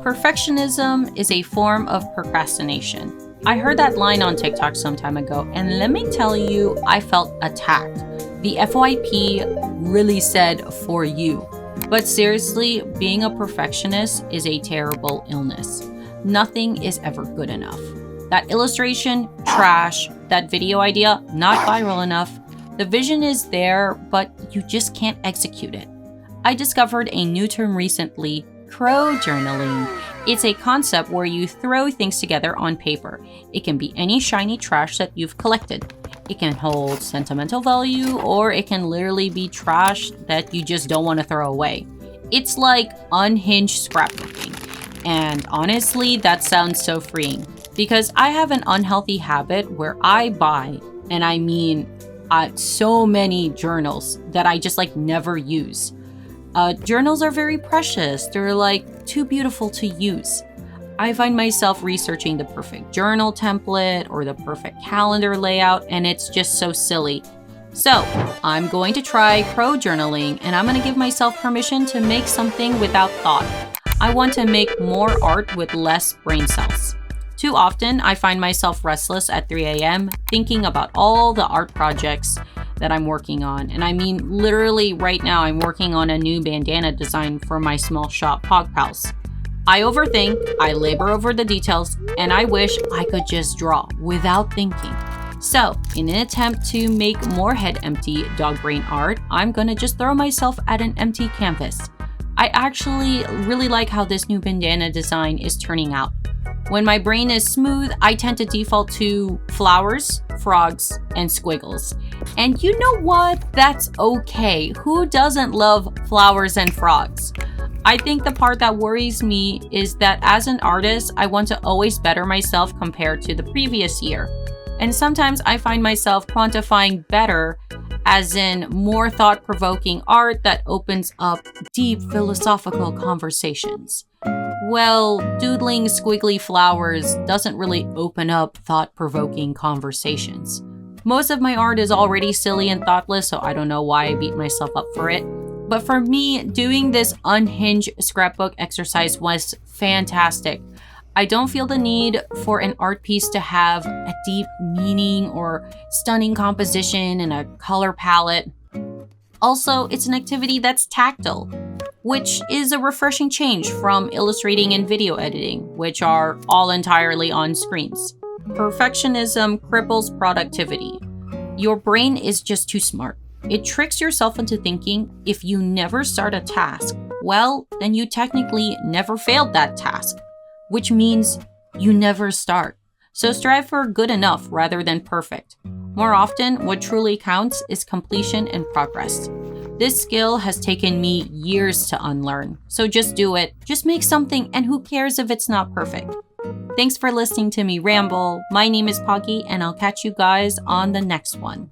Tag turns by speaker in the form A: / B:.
A: Perfectionism is a form of procrastination. I heard that line on TikTok some time ago, and let me tell you, I felt attacked. The FYP really said for you. But seriously, being a perfectionist is a terrible illness. Nothing is ever good enough. That illustration, trash. That video idea, not viral enough. The vision is there, but you just can't execute it. I discovered a new term recently, crow journaling. It's a concept where you throw things together on paper. It can be any shiny trash that you've collected. It can hold sentimental value, or it can literally be trash that you just don't want to throw away. It's like unhinged scrapbooking. And honestly, that sounds so freeing because I have an unhealthy habit where I buy, and I mean so many journals that I just never use. Journals are very precious. They're too beautiful to use. I find myself researching the perfect journal template or the perfect calendar layout, and it's just so silly. So I'm going to try crow journaling, and I'm going to give myself permission to make something without thought. I want to make more art with less brain cells. Too often, I find myself restless at 3 a.m. thinking about all the art projects that I'm working on. And I mean, literally right now, I'm working on a new bandana design for my small shop, Pog Pals. I overthink, I labor over the details, and I wish I could just draw without thinking. So, in an attempt to make more head-empty dog brain art, I'm gonna just throw myself at an empty canvas. I actually really like how this new bandana design is turning out. When my brain is smooth, I tend to default to flowers, frogs, and squiggles. And you know what? That's okay. Who doesn't love flowers and frogs? I think the part that worries me is that as an artist, I want to always better myself compared to the previous year. And sometimes I find myself quantifying better, as in more thought-provoking art that opens up deep philosophical conversations. Well, doodling squiggly flowers doesn't really open up thought-provoking conversations. Most of my art is already silly and thoughtless, so I don't know why I beat myself up for it. But for me, doing this unhinged scrapbook exercise was fantastic. I don't feel the need for an art piece to have a deep meaning or stunning composition and a color palette. Also, it's an activity that's tactile, which is a refreshing change from illustrating and video editing, which are all entirely on screens. Perfectionism cripples productivity. Your brain is just too smart. It tricks yourself into thinking if you never start a task, well, then you technically never failed that task, which means you never start. So strive for good enough rather than perfect. More often, what truly counts is completion and progress. This skill has taken me years to unlearn, so just do it. Just make something, and who cares if it's not perfect? Thanks for listening to me ramble. My name is Poggy, and I'll catch you guys on the next one.